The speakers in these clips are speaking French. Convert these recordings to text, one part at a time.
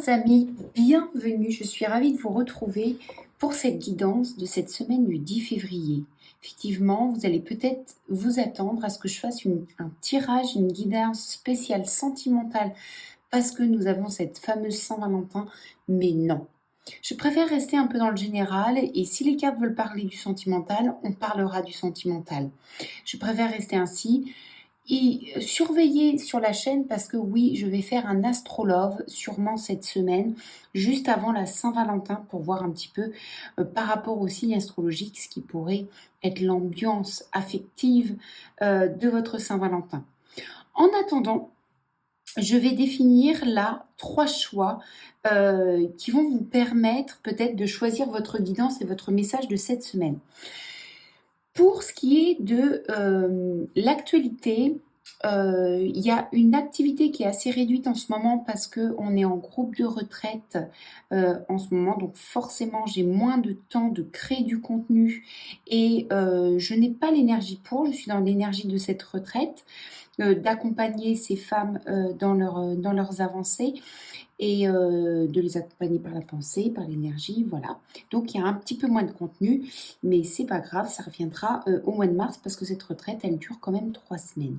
Chers amis, bienvenue. Je suis ravie de vous retrouver pour cette guidance de cette semaine du 10 février. Effectivement, vous allez peut-être vous attendre à ce que je fasse un tirage, une guidance spéciale sentimentale parce que nous avons cette fameuse Saint-Valentin, mais non. Je préfère rester un peu dans le général et si les cartes veulent parler du sentimental, on parlera du sentimental. Je préfère rester ainsi. Et surveillez sur la chaîne parce que oui, je vais faire un astrolove sûrement cette semaine, juste avant la Saint-Valentin, pour voir un petit peu par rapport au signe astrologique ce qui pourrait être l'ambiance affective de votre Saint-Valentin. En attendant, je vais définir là 3 choix qui vont vous permettre peut-être de choisir votre guidance et votre message de cette semaine. Pour ce qui est de l'actualité, il y a une activité qui est assez réduite en ce moment parce qu'on est en groupe de retraite en ce moment. Donc forcément, j'ai moins de temps de créer du contenu et je n'ai pas l'énergie pour. Je suis dans l'énergie de cette retraite, d'accompagner ces femmes dans leurs avancées et de les accompagner par la pensée, par l'énergie, voilà. Donc il y a un petit peu moins de contenu, mais c'est pas grave, ça reviendra au mois de mars parce que cette retraite, elle dure quand même 3 semaines.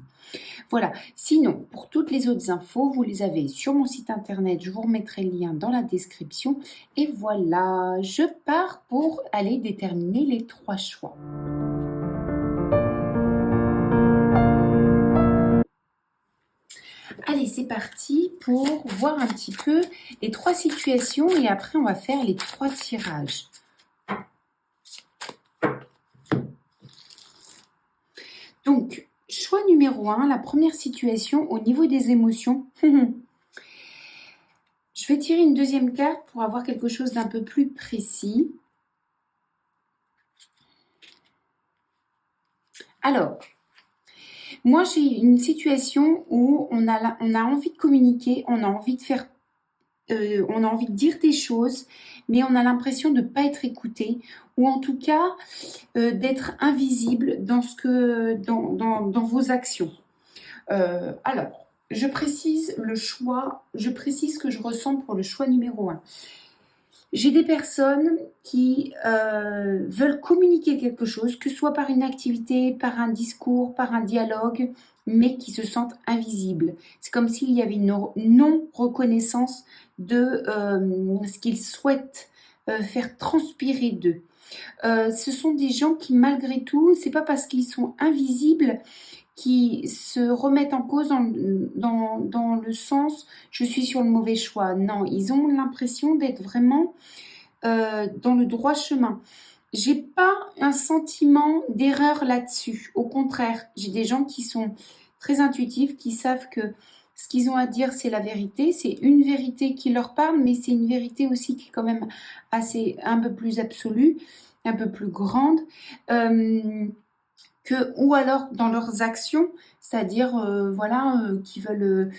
Voilà, sinon, pour toutes les autres infos, vous les avez sur mon site internet, je vous remettrai le lien dans la description. Et voilà, je pars pour aller déterminer les 3 choix. Allez, c'est parti pour voir un petit peu les 3 situations et après on va faire les 3 tirages. Donc, choix numéro 1, la première situation au niveau des émotions. Je vais tirer une deuxième carte pour avoir quelque chose d'un peu plus précis. Alors, moi j'ai une situation où on a envie de communiquer, on a envie de faire, on a envie de dire des choses, mais on a l'impression de ne pas être écouté, ou en tout cas d'être invisible dans vos actions. Alors, je précise ce que je ressens pour le choix numéro 1. J'ai des personnes qui veulent communiquer quelque chose, que ce soit par une activité, par un discours, par un dialogue, mais qui se sentent invisibles. C'est comme s'il y avait une non-reconnaissance de ce qu'ils souhaitent faire transpirer d'eux. Ce sont des gens qui, malgré tout, c'est pas parce qu'ils sont invisibles qui se remettent en cause dans le sens je suis sur le mauvais choix. Non, ils ont l'impression d'être vraiment dans le droit chemin. J'ai pas un sentiment d'erreur là-dessus. Au contraire, j'ai des gens qui sont très intuitifs, qui savent que ce qu'ils ont à dire, c'est la vérité. C'est une vérité qui leur parle, mais c'est une vérité aussi qui est quand même un peu plus absolue, un peu plus grande. Ou alors dans leurs actions, c'est-à-dire qui veulent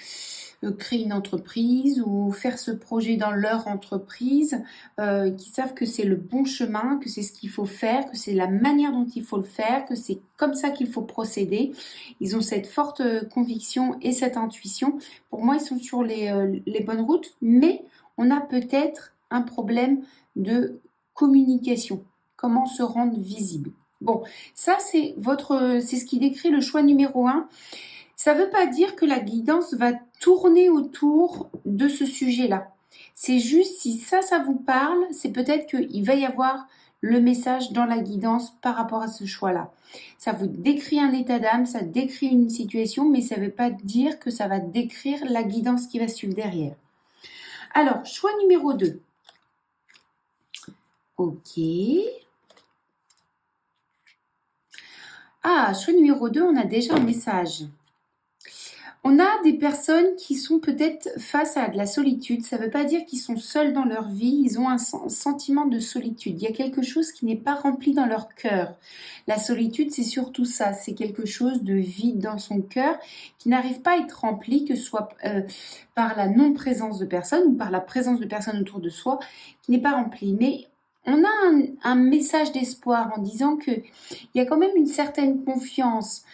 créer une entreprise ou faire ce projet dans leur entreprise, qui savent que c'est le bon chemin, que c'est ce qu'il faut faire, que c'est la manière dont il faut le faire, que c'est comme ça qu'il faut procéder. Ils ont cette forte conviction et cette intuition. Pour moi, ils sont sur les bonnes routes, mais on a peut-être un problème de communication. Comment se rendre visible? Bon, ça c'est ce qui décrit le choix numéro 1. Ça ne veut pas dire que la guidance va tourner autour de ce sujet-là. C'est juste si ça vous parle, c'est peut-être qu'il va y avoir le message dans la guidance par rapport à ce choix-là. Ça vous décrit un état d'âme, ça décrit une situation, mais ça ne veut pas dire que ça va décrire la guidance qui va suivre derrière. Alors, choix numéro 2. Ok. Ah, choix numéro 2, on a déjà un message. On a des personnes qui sont peut-être face à de la solitude. Ça ne veut pas dire qu'ils sont seuls dans leur vie. Ils ont un sentiment de solitude. Il y a quelque chose qui n'est pas rempli dans leur cœur. La solitude, c'est surtout ça. C'est quelque chose de vide dans son cœur qui n'arrive pas à être rempli, que ce soit par la non-présence de personnes ou par la présence de personnes autour de soi, qui n'est pas rempli. Mais on a un message d'espoir en disant qu'il y a quand même une certaine confiance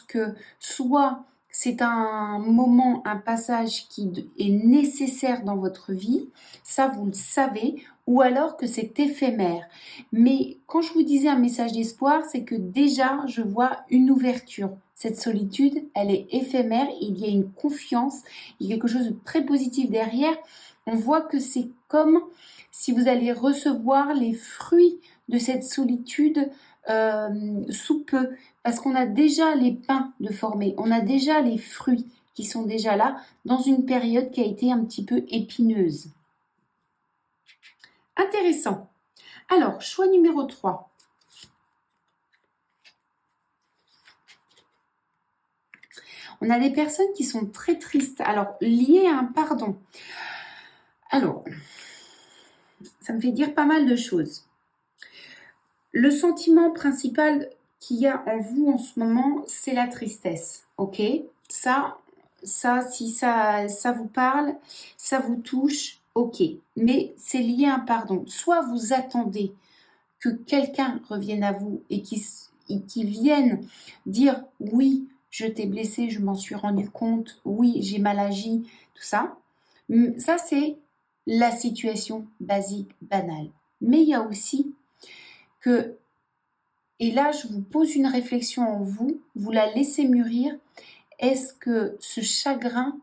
que soit c'est un moment, un passage qui est nécessaire dans votre vie, ça vous le savez, ou alors que c'est éphémère. Mais quand je vous disais un message d'espoir, c'est que déjà, je vois une ouverture. Cette solitude, elle est éphémère, il y a une confiance, il y a quelque chose de très positif derrière. On voit que c'est comme si vous allez recevoir les fruits de cette solitude sous peu, parce qu'on a déjà les pains de former, on a déjà les fruits qui sont déjà là dans une période qui a été un petit peu épineuse. Intéressant. Alors, choix numéro 3. On a des personnes qui sont très tristes, alors liées à un pardon. Alors, ça me fait dire pas mal de choses. Le sentiment principal qu'il y a en vous en ce moment, c'est la tristesse, ok? Ça, si ça vous parle, ça vous touche, ok. Mais c'est lié à un pardon. Soit vous attendez que quelqu'un revienne à vous et qui vienne dire oui, je t'ai blessé, je m'en suis rendu compte, oui, j'ai mal agi, tout ça. Ça, c'est la situation basique, banale. Mais il y a aussi que, et là, je vous pose une réflexion en vous, vous la laissez mûrir. Est-ce que ce chagrin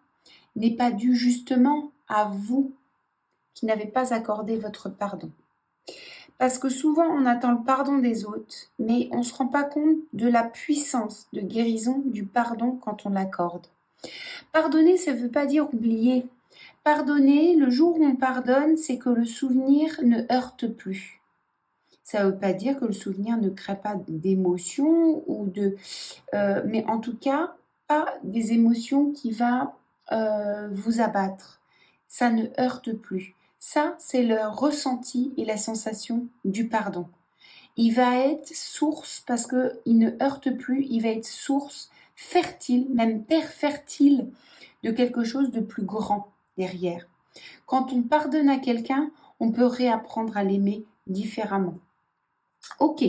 n'est pas dû justement à vous qui n'avez pas accordé votre pardon? Parce que souvent, on attend le pardon des autres, mais on ne se rend pas compte de la puissance de guérison du pardon quand on l'accorde. Pardonner, ça ne veut pas dire oublier. Pardonner, le jour où on pardonne, c'est que le souvenir ne heurte plus. Ça ne veut pas dire que le souvenir ne crée pas d'émotions mais en tout cas, pas des émotions qui vont vous abattre. Ça ne heurte plus. Ça, c'est le ressenti et la sensation du pardon. Il va être source, parce qu'il ne heurte plus, il va être source fertile, même terre fertile, de quelque chose de plus grand derrière. Quand on pardonne à quelqu'un, on peut réapprendre à l'aimer différemment. Ok,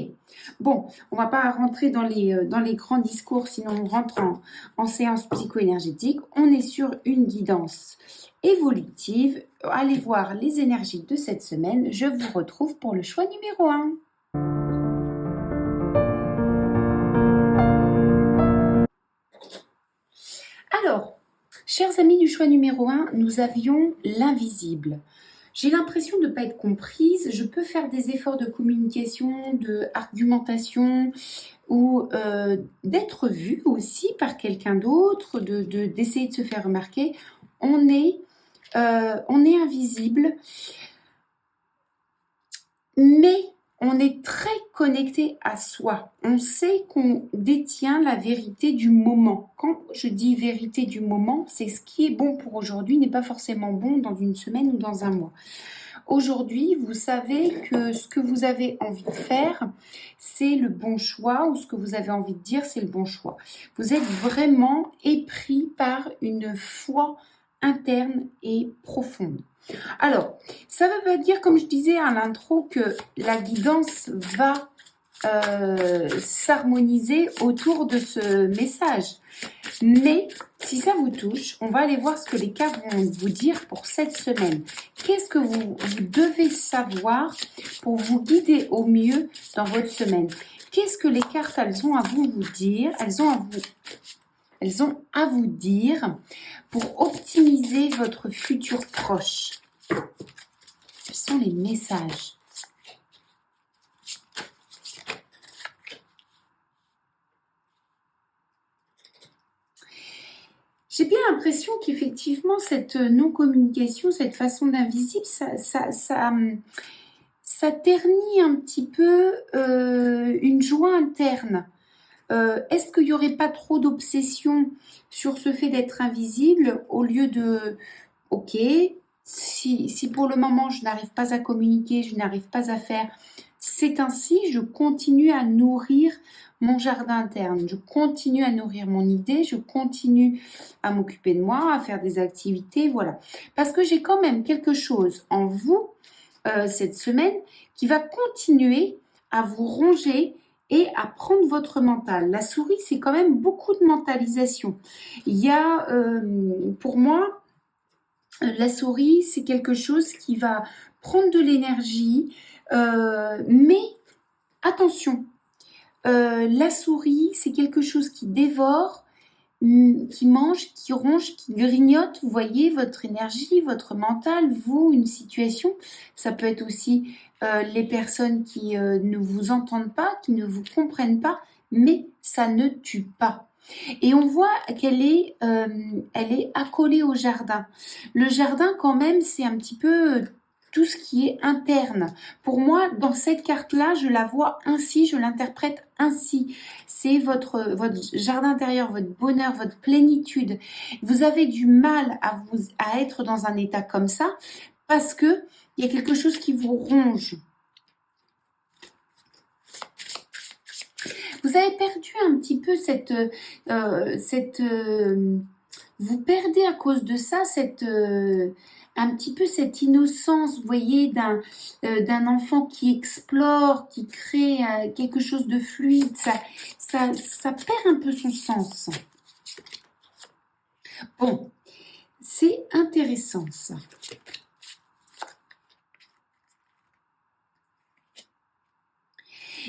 bon, on ne va pas rentrer dans les grands discours, sinon on rentre en séance psycho-énergétique. On est sur une guidance évolutive. Allez voir les énergies de cette semaine. Je vous retrouve pour le choix numéro 1. Alors, chers amis du choix numéro 1, nous avions l'invisible. J'ai l'impression de ne pas être comprise, je peux faire des efforts de communication, d'argumentation ou d'être vue aussi par quelqu'un d'autre, d'essayer de se faire remarquer. On est invisible, mais on est très connecté à soi. On sait qu'on détient la vérité du moment. Quand je dis vérité du moment, c'est ce qui est bon pour aujourd'hui n'est pas forcément bon dans une semaine ou dans un mois. Aujourd'hui, vous savez que ce que vous avez envie de faire, c'est le bon choix, ou ce que vous avez envie de dire, c'est le bon choix. Vous êtes vraiment épris par une foi interne et profonde. Alors, ça ne veut pas dire, comme je disais à l'intro, que la guidance va s'harmoniser autour de ce message. Mais si ça vous touche, on va aller voir ce que les cartes vont vous dire pour cette semaine. Qu'est-ce que vous devez savoir pour vous guider au mieux dans votre semaine? Qu'est-ce que les cartes, elles ont à vous dire? Elles ont à vous dire pour optimiser votre futur proche. Quels sont les messages? J'ai bien l'impression qu'effectivement, cette non-communication, cette façon d'invisible, ça ternit un petit peu une joie interne. Est-ce qu'il n'y aurait pas trop d'obsession sur ce fait d'être invisible au lieu de « ok, si pour le moment je n'arrive pas à communiquer, je n'arrive pas à faire, c'est ainsi, je continue à nourrir mon jardin interne, je continue à nourrir mon idée, je continue à m'occuper de moi, à faire des activités, voilà. Parce que j'ai quand même quelque chose en vous cette semaine qui va continuer à vous ronger et à prendre votre mental. La souris, c'est quand même beaucoup de mentalisation. Il y a, pour moi, la souris, c'est quelque chose qui va prendre de l'énergie, mais attention, la souris, c'est quelque chose qui dévore, qui mange, qui ronge, qui grignote, vous voyez, votre énergie, votre mental, vous, une situation. Ça peut être aussi les personnes qui ne vous entendent pas, qui ne vous comprennent pas, mais ça ne tue pas. Et on voit elle est accolée au jardin. Le jardin, quand même, c'est un petit peu tout ce qui est interne. Pour moi, dans cette carte-là, je la vois ainsi, je l'interprète ainsi. C'est votre jardin intérieur, votre bonheur, votre plénitude. Vous avez du mal à être dans un état comme ça parce que il y a quelque chose qui vous ronge. Vous avez perdu un petit peu vous perdez à cause de ça un petit peu cette innocence, vous voyez, d'un enfant qui explore, qui crée quelque chose de fluide. Ça perd un peu son sens. Bon, c'est intéressant ça.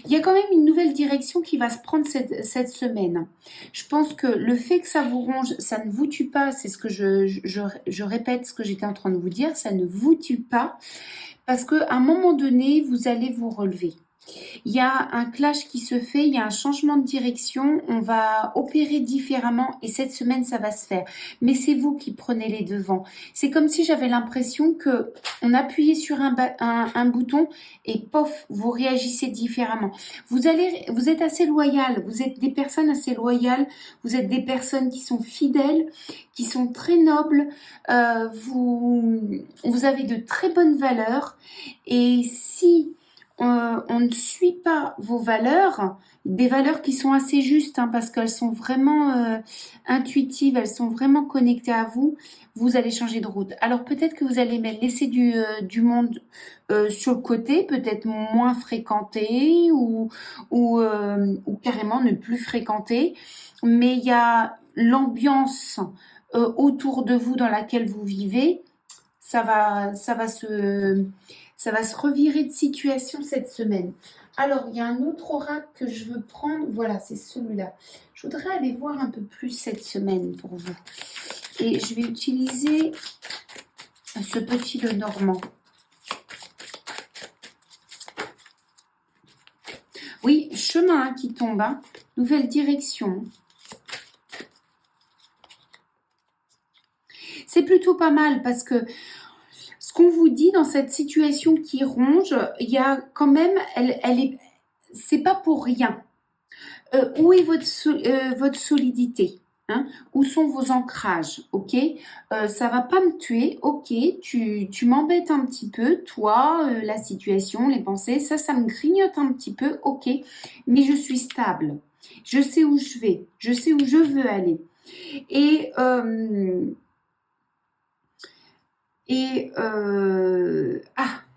Il y a quand même une nouvelle direction qui va se prendre cette semaine. Je pense que le fait que ça vous ronge, ça ne vous tue pas, c'est ce que je répète ce que j'étais en train de vous dire, ça ne vous tue pas, parce qu'à un moment donné, vous allez vous relever. Il y a un clash qui se fait, il y a un changement de direction, on va opérer différemment et cette semaine ça va se faire. Mais c'est vous qui prenez les devants. C'est comme si j'avais l'impression que on appuyait sur un bouton et pof, vous réagissez différemment. Vous êtes assez loyal, vous êtes des personnes assez loyales, vous êtes des personnes qui sont fidèles, qui sont très nobles, vous avez de très bonnes valeurs et si on ne suit pas vos valeurs, des valeurs qui sont assez justes, hein, parce qu'elles sont vraiment intuitives, elles sont vraiment connectées à vous, vous allez changer de route. Alors peut-être que vous allez laisser du monde sur le côté, peut-être moins fréquenté ou carrément ne plus fréquenter, mais il y a l'ambiance autour de vous dans laquelle vous vivez, ça va se revirer de situation cette semaine. Alors, il y a un autre oracle que je veux prendre. Voilà, c'est celui-là. Je voudrais aller voir un peu plus cette semaine pour vous. Et je vais utiliser ce petit Lenormand. Oui, chemin qui tombe. Hein. Nouvelle direction. C'est plutôt pas mal parce que ce qu'on vous dit dans cette situation qui ronge, il y a quand même, c'est pas pour rien. Où est votre solidité, hein? Où sont vos ancrages, ok? Ça va pas me tuer, ok? Tu m'embêtes un petit peu, toi, la situation, les pensées, ça me grignote un petit peu, ok? Mais je suis stable. Je sais où je vais, je sais où je veux aller. Et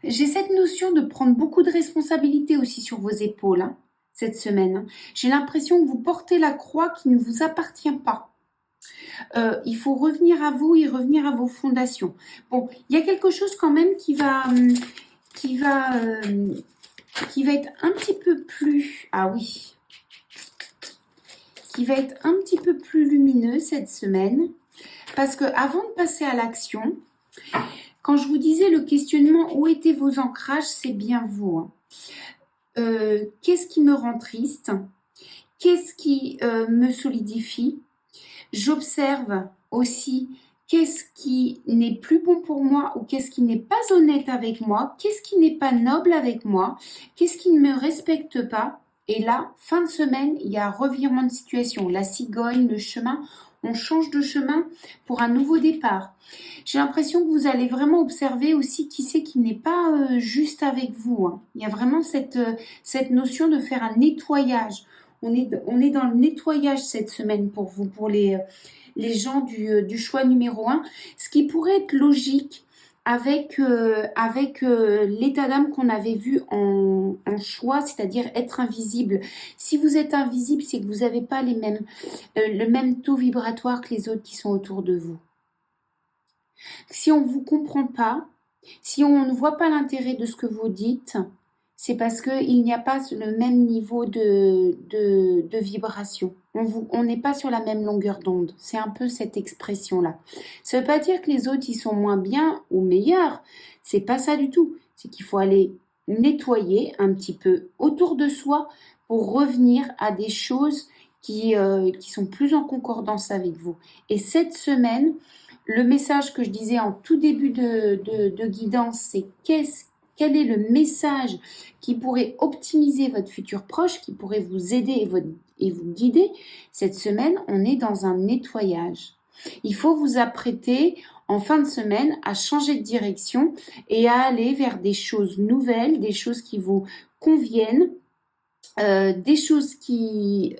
j'ai cette notion de prendre beaucoup de responsabilités aussi sur vos épaules, hein, cette semaine. J'ai l'impression que vous portez la croix qui ne vous appartient pas. Il faut revenir à vous et revenir à vos fondations. Bon, il y a quelque chose quand même qui va être un petit peu plus... Ah oui. Qui va être un petit peu plus lumineux cette semaine. Parce que avant de passer à l'action... Quand je vous disais le questionnement, où étaient vos ancrages, c'est bien vous. Hein. Qu'est-ce qui me rend triste? Qu'est-ce qui me solidifie? J'observe aussi qu'est-ce qui n'est plus bon pour moi ou qu'est-ce qui n'est pas honnête avec moi? Qu'est-ce qui n'est pas noble avec moi? Qu'est-ce qui ne me respecte pas? Et là, fin de semaine, il y a un revirement de situation. La cigogne, le chemin, on change de chemin pour un nouveau départ. J'ai l'impression que vous allez vraiment observer aussi qui c'est qui n'est pas juste avec vous. Hein. Il y a vraiment cette notion de faire un nettoyage. On est dans le nettoyage cette semaine pour vous, pour les gens du choix numéro 1. Ce qui pourrait être logique, l'état d'âme qu'on avait vu en choix, c'est-à-dire être invisible. Si vous êtes invisible, c'est que vous n'avez pas le même taux vibratoire que les autres qui sont autour de vous. Si on ne vous comprend pas, si on ne voit pas l'intérêt de ce que vous dites, c'est parce qu'il n'y a pas le même niveau de vibration. On n'est pas sur la même longueur d'onde. C'est un peu cette expression-là. Ça ne veut pas dire que les autres, ils sont moins bien ou meilleurs. C'est pas ça du tout. C'est qu'il faut aller nettoyer un petit peu autour de soi pour revenir à des choses qui sont plus en concordance avec vous. Et cette semaine, le message que je disais en tout début de guidance, c'est quel est le message qui pourrait optimiser votre futur proche, qui pourrait vous aider et vous guider. Cette semaine, on est dans un nettoyage. Il faut vous apprêter en fin de semaine à changer de direction et à aller vers des choses nouvelles, des choses qui vous conviennent, des choses des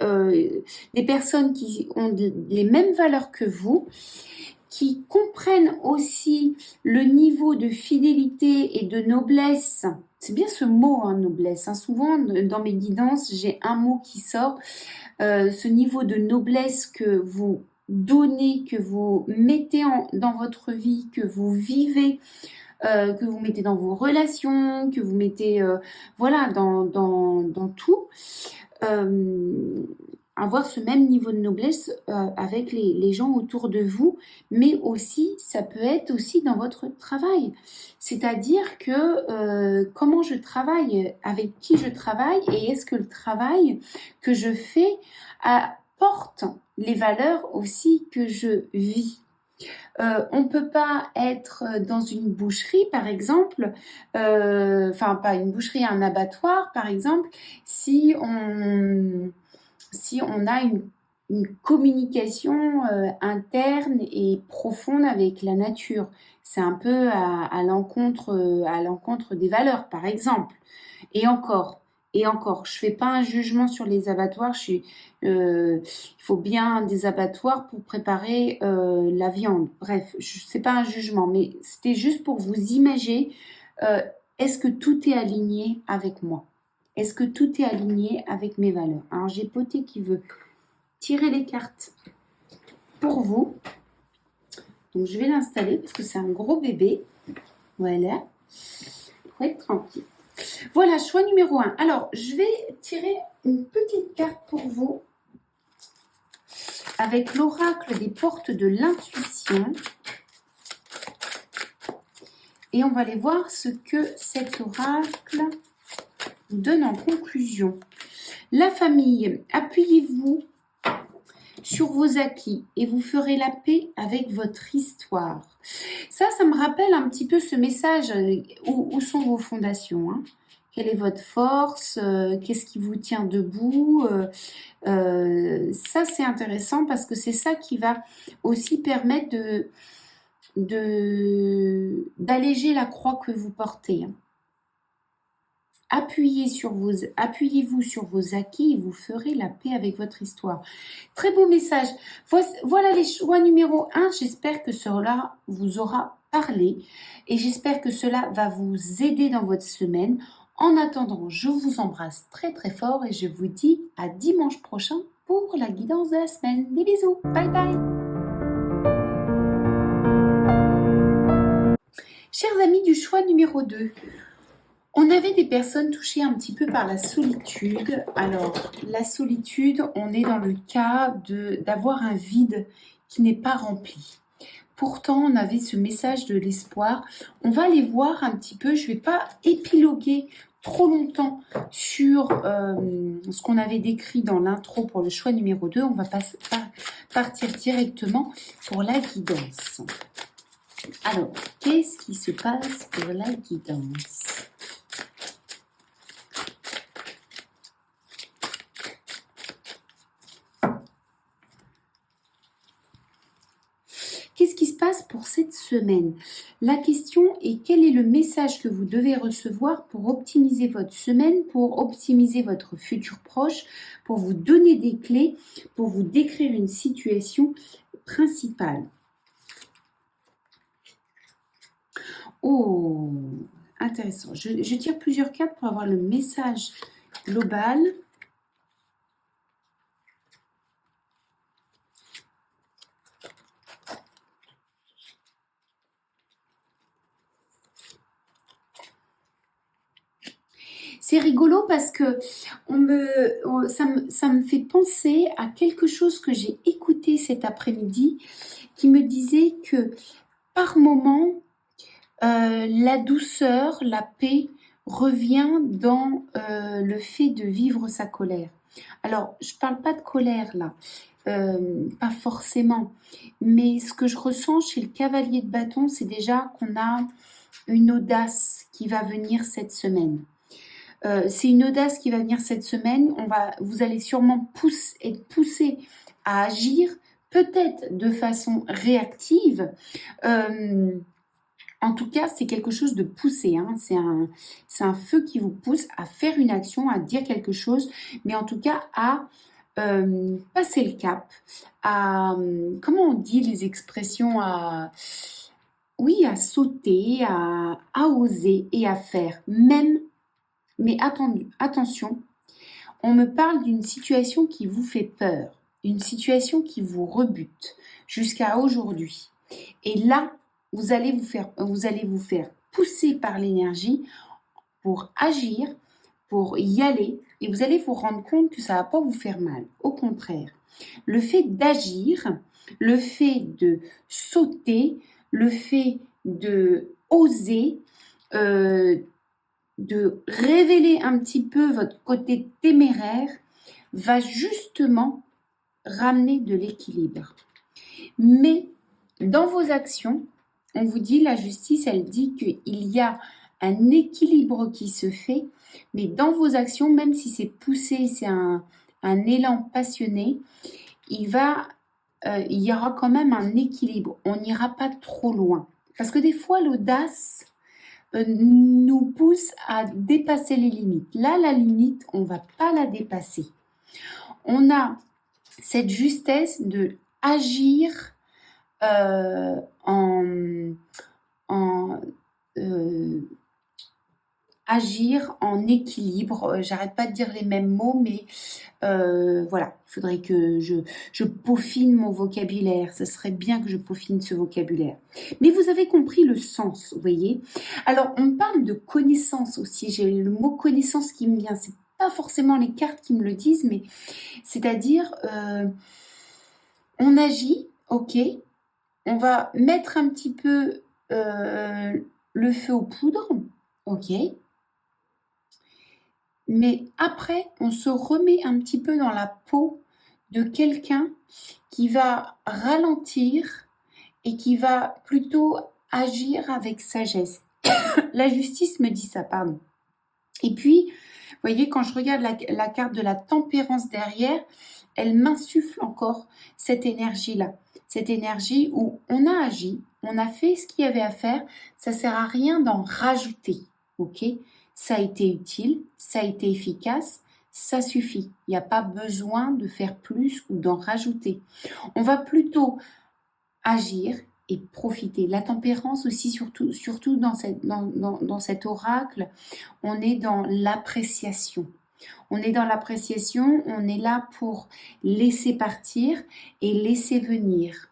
personnes qui ont les mêmes valeurs que vous, qui comprennent aussi le niveau de fidélité et de noblesse. C'est bien ce mot, hein, noblesse. Hein. Souvent, dans mes guidances, j'ai un mot qui sort. Ce niveau de noblesse que vous donnez, que vous mettez dans votre vie, que vous vivez, que vous mettez dans vos relations, que vous mettez dans tout. Avoir ce même niveau de noblesse avec les gens autour de vous, mais aussi, ça peut être aussi dans votre travail. C'est-à-dire que comment je travaille, avec qui je travaille, et est-ce que le travail que je fais apporte les valeurs aussi que je vis. On ne peut pas être dans une boucherie, par exemple, pas une boucherie, un abattoir, par exemple, si on a une communication interne et profonde avec la nature. C'est un peu à l'encontre des valeurs, par exemple. Et encore, je fais pas un jugement sur les abattoirs. Il faut bien des abattoirs pour préparer la viande. Bref, c'est pas un jugement, mais c'était juste pour vous imaginer. Est-ce que tout est aligné avec moi? Est-ce que tout est aligné avec mes valeurs? Alors, j'ai Poté qui veut tirer les cartes pour vous. Donc, je vais l'installer parce que c'est un gros bébé. Voilà. Pour être tranquille. Voilà, choix numéro 1. Alors, je vais tirer une petite carte pour vous avec l'oracle des portes de l'intuition. Et on va aller voir ce que cet oracle donne en conclusion. La famille, appuyez-vous sur vos acquis et vous ferez la paix avec votre histoire. Ça me rappelle un petit peu ce message. Où sont vos fondations, hein? Quelle est votre force? Qu'est-ce qui vous tient debout? Ça, c'est intéressant parce que c'est ça qui va aussi permettre d'alléger la croix que vous portez. Appuyez-vous sur vos acquis et vous ferez la paix avec votre histoire. Très beau message. Voilà les choix numéro 1. J'espère que cela vous aura parlé et j'espère que cela va vous aider dans votre semaine. En attendant, je vous embrasse très très fort et je vous dis à dimanche prochain pour la guidance de la semaine. Des bisous. Bye bye. Chers amis du choix numéro 2. On avait des personnes touchées un petit peu par la solitude. Alors, la solitude, on est dans le cas d'avoir un vide qui n'est pas rempli. Pourtant, on avait ce message de l'espoir. On va aller voir un petit peu, je ne vais pas épiloguer trop longtemps sur ce qu'on avait décrit dans l'intro pour le choix numéro 2. On va partir directement pour la guidance. Alors, qu'est-ce qui se passe pour la guidance ? Qu'est-ce qui se passe pour cette semaine? La question est quel est le message que vous devez recevoir pour optimiser votre semaine, pour optimiser votre futur proche, pour vous donner des clés, pour vous décrire une situation principale. Oh, intéressant. Je tire plusieurs cartes pour avoir le message global. C'est rigolo parce que ça me fait penser à quelque chose que j'ai écouté cet après-midi qui me disait que par moment, la douceur, la paix revient dans le fait de vivre sa colère. Alors, je ne parle pas de colère là, pas forcément, mais ce que je ressens chez le cavalier de bâton, c'est déjà qu'on a une audace qui va venir cette semaine. C'est une audace qui va venir cette semaine. Vous allez sûrement être poussé à agir, peut-être de façon réactive. En tout cas, c'est quelque chose de poussé. Hein. C'est un feu qui vous pousse à faire une action, à dire quelque chose, mais en tout cas à passer le cap, comment on dit les expressions, oui, à sauter, à oser et à faire, même. Mais attention, on me parle d'une situation qui vous fait peur, une situation qui vous rebute jusqu'à aujourd'hui. Et là, vous allez vous faire pousser par l'énergie pour agir, pour y aller, et vous allez vous rendre compte que ça ne va pas vous faire mal. Au contraire, le fait d'agir, le fait de sauter, le fait de oser, de révéler un petit peu votre côté téméraire va justement ramener de l'équilibre. Mais dans vos actions, on vous dit, la justice, elle dit qu'il y a un équilibre qui se fait, mais dans vos actions, même si c'est poussé, c'est un élan passionné, il y aura quand même un équilibre. On n'ira pas trop loin. Parce que des fois, l'audace nous pousse à dépasser les limites. Là, la limite, on ne va pas la dépasser. On a cette justesse de agir agir en équilibre. J'arrête pas de dire les mêmes mots, mais voilà, il faudrait que je peaufine mon vocabulaire. Ce serait bien que je peaufine ce vocabulaire. Mais vous avez compris le sens, vous voyez. Alors, on parle de connaissance aussi. J'ai le mot connaissance qui me vient. C'est pas forcément les cartes qui me le disent, mais c'est-à-dire, on agit, ok. On va mettre un petit peu le feu aux poudres, ok. Mais après, on se remet un petit peu dans la peau de quelqu'un qui va ralentir et qui va plutôt agir avec sagesse. La justice me dit ça, pardon. Et puis, vous voyez, quand je regarde la carte de la tempérance derrière, elle m'insuffle encore cette énergie-là. Cette énergie où on a agi, on a fait ce qu'il y avait à faire, ça ne sert à rien d'en rajouter, ok ? Ça a été utile, ça a été efficace, ça suffit. Il n'y a pas besoin de faire plus ou d'en rajouter. On va plutôt agir et profiter. La tempérance aussi, surtout dans cet oracle, on est dans l'appréciation. On est dans l'appréciation, on est là pour laisser partir et laisser venir.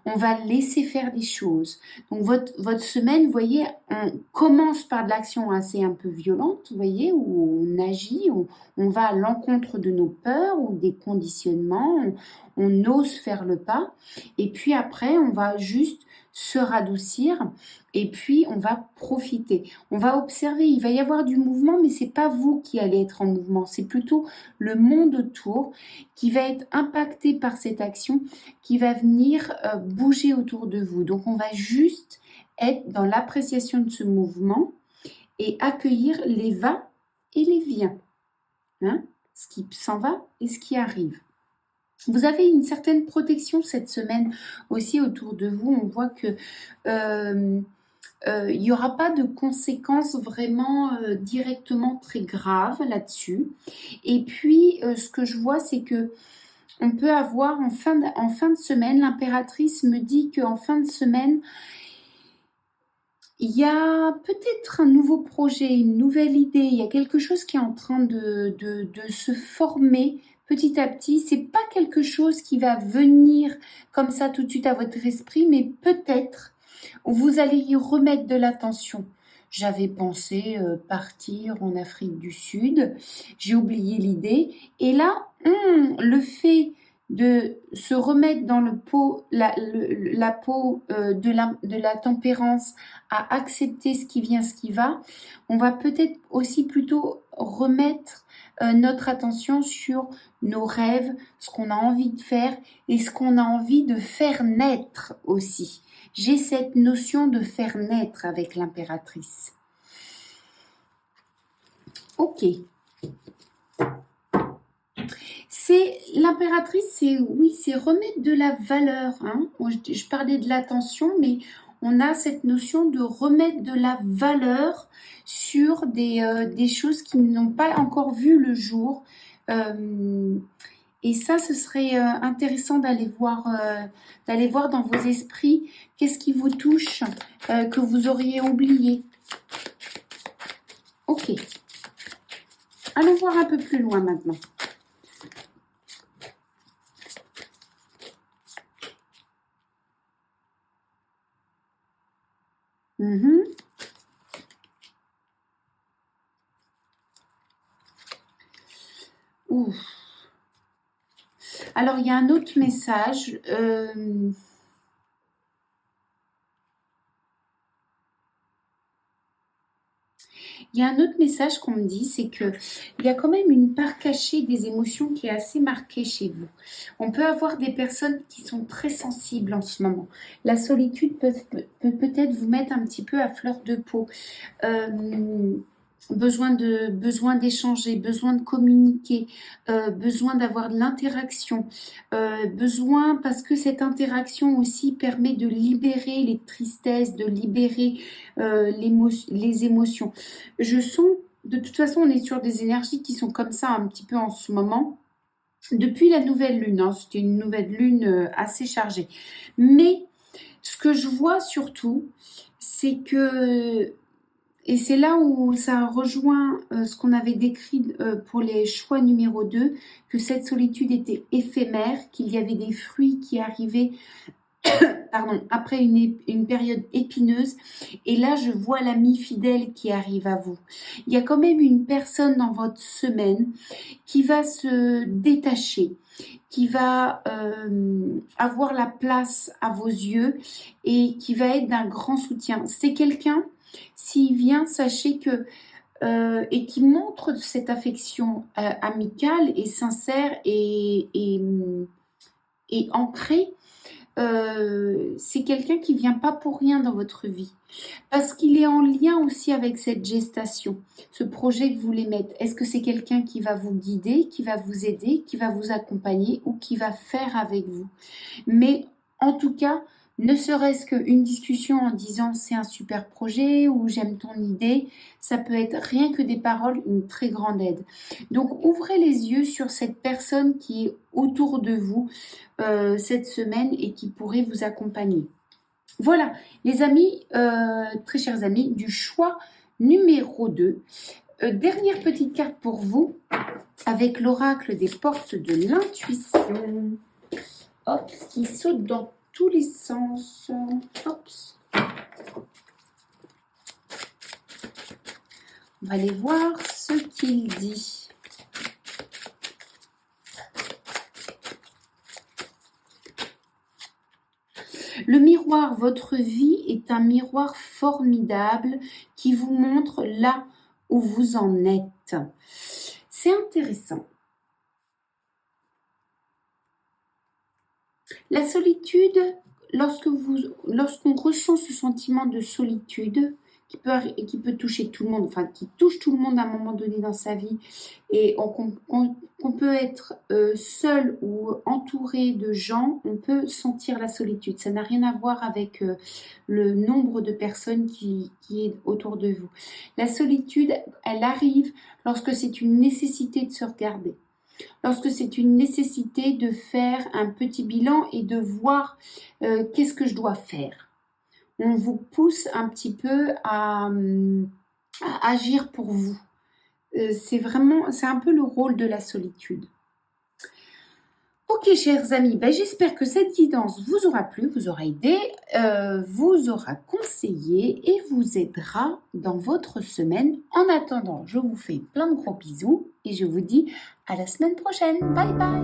On va laisser faire des choses. Donc votre semaine, vous voyez, on commence par de l'action assez un peu violente, vous voyez, où on agit, on va à l'encontre de nos peurs ou des conditionnements, on ose faire le pas. Et puis après, on va juste se radoucir et puis on va profiter. On va observer, il va y avoir du mouvement, mais c'est pas vous qui allez être en mouvement, c'est plutôt le monde autour qui va être impacté par cette action, qui va venir bouger autour de vous. Donc on va juste être dans l'appréciation de ce mouvement et accueillir les va et les vient, hein, ce qui s'en va et ce qui arrive. Vous avez une certaine protection cette semaine aussi autour de vous. On voit que il n'y aura pas de conséquences vraiment directement très graves là-dessus. Et puis, ce que je vois, c'est que on peut avoir en fin de semaine, l'impératrice me dit qu'en fin de semaine, Il y a peut-être un nouveau projet, une nouvelle idée, il y a quelque chose qui est en train de se former petit à petit. C'est pas quelque chose qui va venir comme ça tout de suite à votre esprit, mais peut-être vous allez y remettre de l'attention. J'avais pensé partir en Afrique du Sud, j'ai oublié l'idée, et là, le fait de se remettre dans la peau de la tempérance, à accepter ce qui vient, ce qui va, on va peut-être aussi plutôt remettre notre attention sur nos rêves, ce qu'on a envie de faire et ce qu'on a envie de faire naître aussi. J'ai cette notion de faire naître avec l'impératrice. Ok. C'est l'impératrice, c'est oui, c'est remettre de la valeur. Hein. Je parlais de l'attention, mais on a cette notion de remettre de la valeur sur des choses qui n'ont pas encore vu le jour. Et ça, ce serait intéressant d'aller voir dans vos esprits qu'est-ce qui vous touche, que vous auriez oublié. Ok. Allons voir un peu plus loin maintenant. Ouf. Alors, il y a un autre message. Il y a un autre message qu'on me dit, c'est que il y a quand même une part cachée des émotions qui est assez marquée chez vous. On peut avoir des personnes qui sont très sensibles en ce moment. La solitude peut peut-être vous mettre un petit peu à fleur de peau. Besoin d'échanger, besoin de communiquer, besoin d'avoir de l'interaction, besoin parce que cette interaction aussi permet de libérer les tristesses, de libérer les émotions. Je sens, de toute façon, on est sur des énergies qui sont comme ça un petit peu en ce moment. Depuis la nouvelle lune, hein, c'était une nouvelle lune assez chargée. Mais ce que je vois surtout, c'est que et c'est là où ça rejoint ce qu'on avait décrit pour les choix numéro 2, que cette solitude était éphémère, qu'il y avait des fruits qui arrivaient après une période épineuse. Et là, je vois l'ami fidèle qui arrive à vous. Il y a quand même une personne dans votre semaine qui va se détacher, qui va avoir la place à vos yeux et qui va être d'un grand soutien. C'est quelqu'un, s'il vient, sachez que et qui montre cette affection amicale et sincère et ancrée, c'est quelqu'un qui vient pas pour rien dans votre vie. Parce qu'il est en lien aussi avec cette gestation, ce projet que vous voulez mettre. Est-ce que c'est quelqu'un qui va vous guider, qui va vous aider, qui va vous accompagner ou qui va faire avec vous? Mais en tout cas, ne serait-ce qu'une discussion en disant c'est un super projet ou j'aime ton idée, ça peut être rien que des paroles, une très grande aide. Donc ouvrez les yeux sur cette personne qui est autour de vous cette semaine et qui pourrait vous accompagner. Voilà, les amis, très chers amis, du choix numéro 2. Dernière petite carte pour vous, avec l'oracle des portes de l'intuition. Hop, qui saute dans tous les sens. Hop. On va aller voir ce qu'il dit. Le miroir, votre vie est un miroir formidable qui vous montre là où vous en êtes. C'est intéressant. La solitude, lorsqu'on ressent ce sentiment de solitude, qui peut toucher tout le monde, enfin qui touche tout le monde à un moment donné dans sa vie, et qu'on peut être seul ou entouré de gens, on peut sentir la solitude. Ça n'a rien à voir avec le nombre de personnes qui est autour de vous. La solitude, elle arrive lorsque c'est une nécessité de se regarder. Lorsque c'est une nécessité de faire un petit bilan et de voir qu'est-ce que je dois faire. on vous pousse un petit peu à agir pour vous. C'est un peu le rôle de la solitude. Ok, chers amis, ben, j'espère que cette guidance vous aura plu, vous aura aidé, vous aura conseillé et vous aidera dans votre semaine. En attendant, je vous fais plein de gros bisous et je vous dis à la semaine prochaine. Bye bye.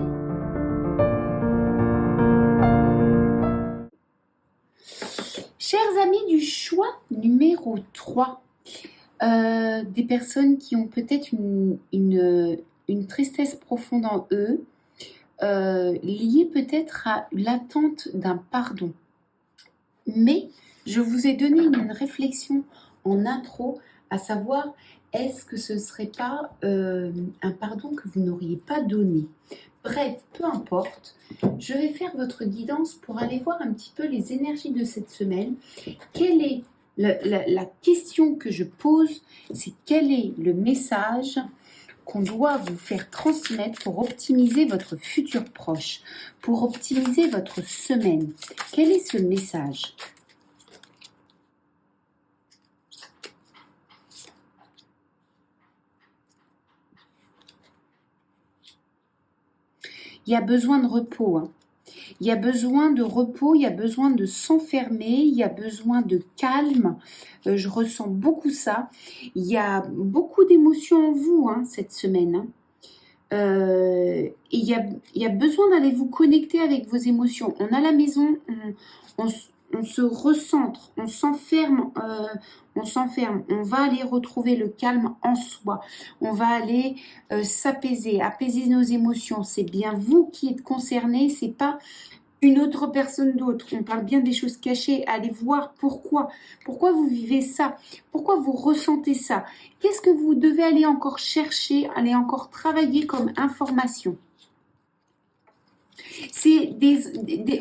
Chers amis du choix numéro 3, des personnes qui ont peut-être une tristesse profonde en eux, liée peut-être à l'attente d'un pardon. Mais je vous ai donné une réflexion en intro, à savoir, est-ce que ce ne serait pas un pardon que vous n'auriez pas donné? Bref, peu importe, je vais faire votre guidance pour aller voir un petit peu les énergies de cette semaine. Quelle est la question que je pose? C'est quel est le message qu'on doit vous faire transmettre pour optimiser votre futur proche, pour optimiser votre semaine? Quel est ce message? Il y a besoin de repos, hein. Il y a besoin de repos, il y a besoin de s'enfermer, il y a besoin de calme. Je ressens beaucoup ça. Il y a beaucoup d'émotions en vous, hein, cette semaine, hein. Il y a besoin d'aller vous connecter avec vos émotions. On a la maison, on se recentre, on s'enferme, on va aller retrouver le calme en soi, on va aller s'apaiser, apaiser nos émotions. C'est bien vous qui êtes concerné, c'est pas une autre personne d'autre. On parle bien des choses cachées. Allez voir pourquoi vous vivez ça, pourquoi vous ressentez ça. Qu'est-ce que vous devez aller encore chercher, aller encore travailler comme information?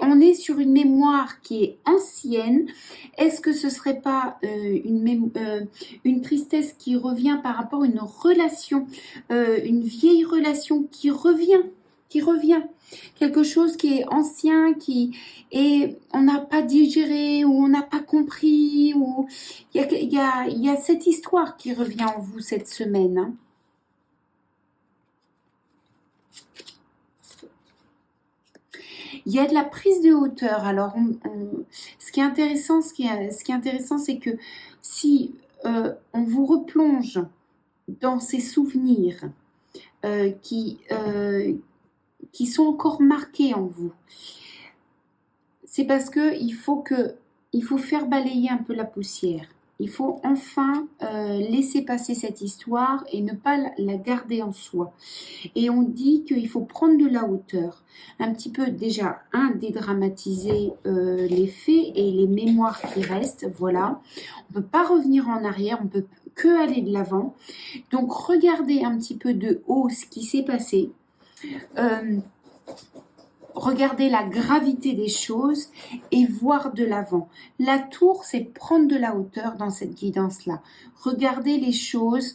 On est sur une mémoire qui est ancienne. Est-ce que ce serait pas une tristesse qui revient par rapport à une relation, une vieille relation qui revient? Quelque chose qui est ancien, et on n'a pas digéré, ou on n'a pas compris, ou il y a cette histoire qui revient en vous cette semaine, hein. Il y a de la prise de hauteur. Alors, ce qui est intéressant, c'est que si on vous replonge dans ces souvenirs qui sont encore marqués en vous, c'est parce que il faut faire balayer un peu la poussière. Il faut enfin laisser passer cette histoire et ne pas la garder en soi. Et on dit qu'il faut prendre de la hauteur. Un petit peu déjà, dédramatiser les faits et les mémoires qui restent. Voilà. On ne peut pas revenir en arrière, on ne peut que aller de l'avant. Donc regardez un petit peu de haut ce qui s'est passé. Regardez la gravité des choses et voir de l'avant. La tour, c'est prendre de la hauteur dans cette guidance-là. Regardez les choses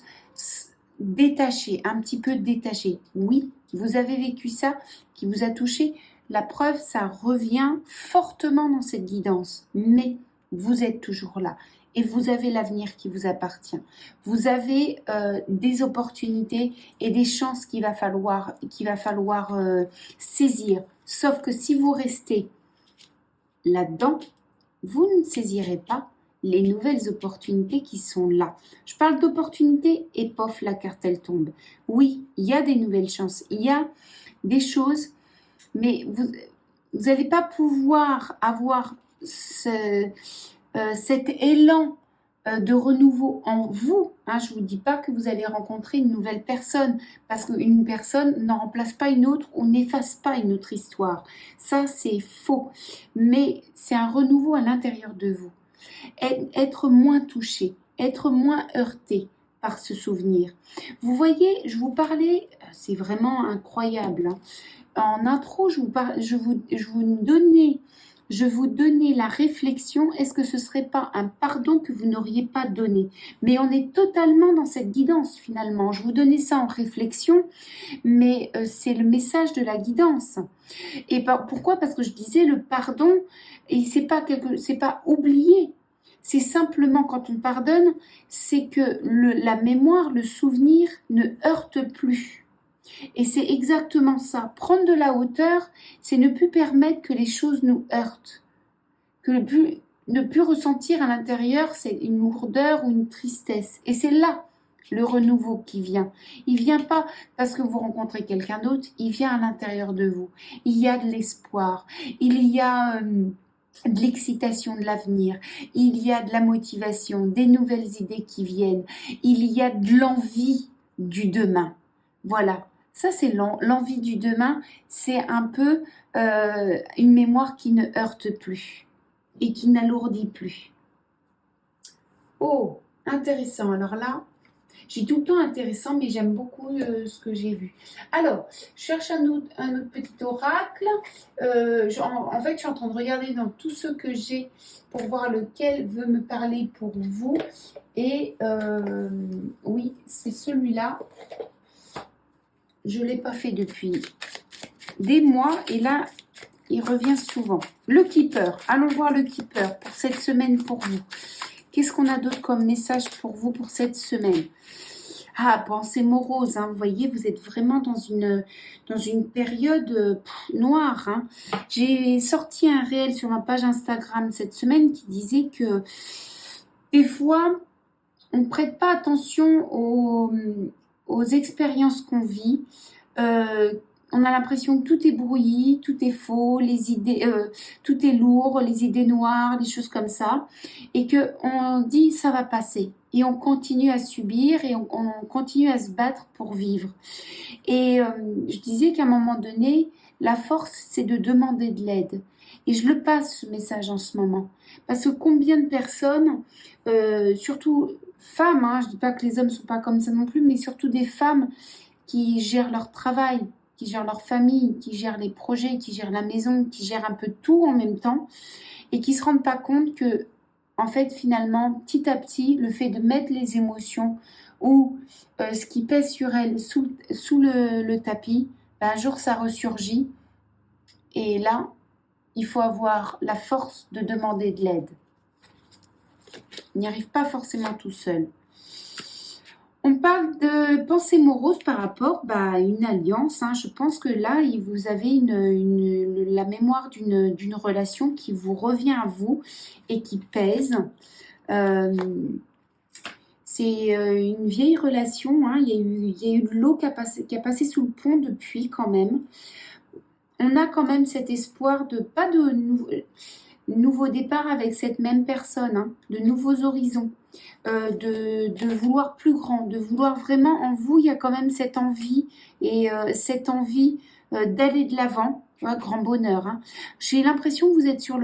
détachées, un petit peu détachées. Oui, vous avez vécu ça qui vous a touché. La preuve, ça revient fortement dans cette guidance. Mais vous êtes toujours là. Et vous avez l'avenir qui vous appartient. Vous avez des opportunités et des chances qu'il va falloir saisir. Sauf que si vous restez là-dedans, vous ne saisirez pas les nouvelles opportunités qui sont là. Je parle d'opportunités et pof, la carte elle tombe. Oui, il y a des nouvelles chances, il y a des choses, mais vous n'allez pas pouvoir avoir cet élan de renouveau en vous, hein. Je ne vous dis pas que vous allez rencontrer une nouvelle personne, parce qu'une personne n'en remplace pas une autre ou n'efface pas une autre histoire. Ça, c'est faux. Mais c'est un renouveau à l'intérieur de vous. Être moins touché, être moins heurté par ce souvenir. Vous voyez, je vous parlais, c'est vraiment incroyable, hein. En intro, je vous donnais la réflexion, est-ce que ce ne serait pas un pardon que vous n'auriez pas donné? Mais on est totalement dans cette guidance finalement. Je vous donnais ça en réflexion, mais c'est le message de la guidance. Et pourquoi? Parce que je disais le pardon, et c'est pas oublier. c'est simplement quand on pardonne, c'est que la mémoire, le souvenir ne heurte plus. Et c'est exactement ça. Prendre de la hauteur, c'est ne plus permettre que les choses nous heurtent. Ne plus ressentir à l'intérieur, c'est une lourdeur ou une tristesse. Et c'est là le renouveau qui vient. Il vient pas parce que vous rencontrez quelqu'un d'autre, il vient à l'intérieur de vous. Il y a de l'espoir, il y a de l'excitation de l'avenir, il y a de la motivation, des nouvelles idées qui viennent, il y a de l'envie du demain. Voilà, ça c'est l'envie du demain, c'est un peu une mémoire qui ne heurte plus et qui n'alourdit plus. Oh, intéressant. Alors là, j'ai tout le temps intéressant, mais j'aime beaucoup ce que j'ai vu. Alors, je cherche un autre petit oracle. En fait, je suis en train de regarder dans tous ceux que j'ai pour voir lequel veut me parler pour vous. Et oui, c'est celui-là. Je ne l'ai pas fait depuis des mois. Et là, il revient souvent. Le Keeper. Allons voir le Keeper pour cette semaine pour vous. Qu'est-ce qu'on a d'autre comme message pour vous pour cette semaine? Ah, pensée morose, hein, vous voyez, vous êtes vraiment dans une période noire. Hein. J'ai sorti un réel sur ma page Instagram cette semaine qui disait que des fois, on ne prête pas attention aux expériences qu'on vit. On a l'impression que tout est brouillé, tout est faux, les idées, tout est lourd, les idées noires, des choses comme ça, et que on dit ça va passer, et on continue à subir et on continue à se battre pour vivre. Et je disais qu'à un moment donné, la force c'est de demander de l'aide. Et je le passe ce message en ce moment, parce que combien de personnes, surtout femmes, hein, je dis pas que les hommes sont pas comme ça non plus, mais surtout des femmes qui gèrent leur travail, qui gèrent leur famille, qui gèrent les projets, qui gèrent la maison, qui gèrent un peu tout en même temps et qui ne se rendent pas compte que, en fait, finalement, petit à petit, le fait de mettre les émotions ou ce qui pèse sur elles sous le tapis, ben, un jour ça ressurgit et là, il faut avoir la force de demander de l'aide. On n'y arrive pas forcément tout seul. On parle de pensée morose par rapport à une alliance. Hein. Je pense que là, vous avez la mémoire d'une relation qui vous revient à vous et qui pèse. C'est une vieille relation. Hein. Il y a eu de l'eau qui a passé sous le pont depuis quand même. On a quand même cet espoir de pas de nouveau départ avec cette même personne, hein, de nouveaux horizons. De vouloir plus grand, de vouloir vraiment en vous, il y a quand même cette envie et cette envie d'aller de l'avant, tu vois, grand bonheur. Hein. J'ai l'impression que vous êtes sur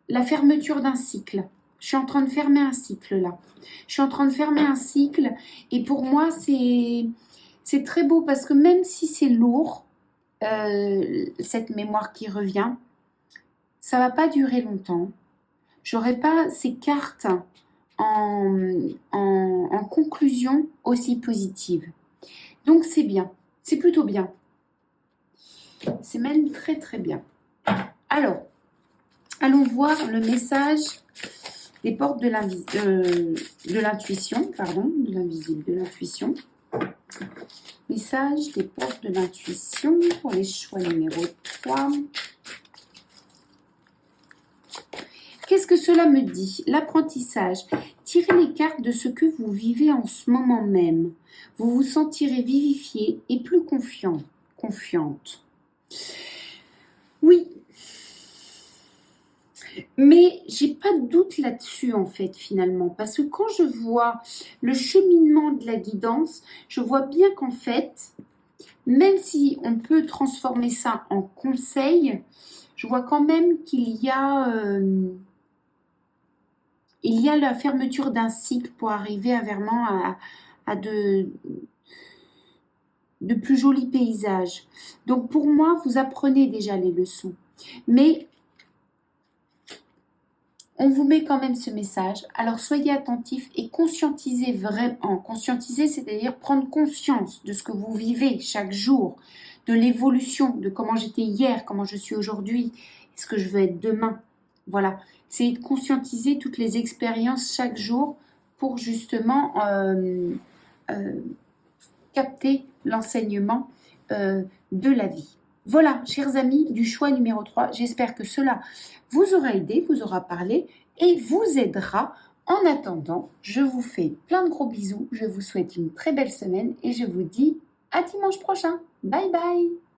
la fermeture d'un cycle. Je suis en train de fermer un cycle là. Je suis en train de fermer un cycle et pour moi c'est très beau parce que même si c'est lourd, cette mémoire qui revient, ça va pas durer longtemps. J'aurais pas ces cartes en conclusion aussi positive. Donc c'est bien, c'est plutôt bien. C'est même très très bien. Alors, allons voir le message des portes de l'intuition, pardon, de l'invisible, de l'intuition. Message des portes de l'intuition pour les choix numéro 3. Qu'est-ce que cela me dit? L'apprentissage. Tirez les cartes de ce que vous vivez en ce moment même. Vous vous sentirez vivifié et plus confiante. Oui. Mais j'ai pas de doute là-dessus en fait finalement. Parce que quand je vois le cheminement de la guidance, je vois bien qu'en fait, même si on peut transformer ça en conseil, je vois quand même qu'il y a... il y a la fermeture d'un cycle pour arriver vraiment à de plus jolis paysages. Donc pour moi, vous apprenez déjà les leçons. Mais on vous met quand même ce message. Alors soyez attentifs et conscientisez vraiment. Conscientiser, c'est-à-dire prendre conscience de ce que vous vivez chaque jour, de l'évolution, de comment j'étais hier, comment je suis aujourd'hui, et ce que je veux être demain. Voilà, c'est de conscientiser toutes les expériences chaque jour pour justement capter l'enseignement de la vie. Voilà, chers amis du choix numéro 3, j'espère que cela vous aura aidé, vous aura parlé et vous aidera. En attendant, je vous fais plein de gros bisous, je vous souhaite une très belle semaine et je vous dis à dimanche prochain. Bye bye!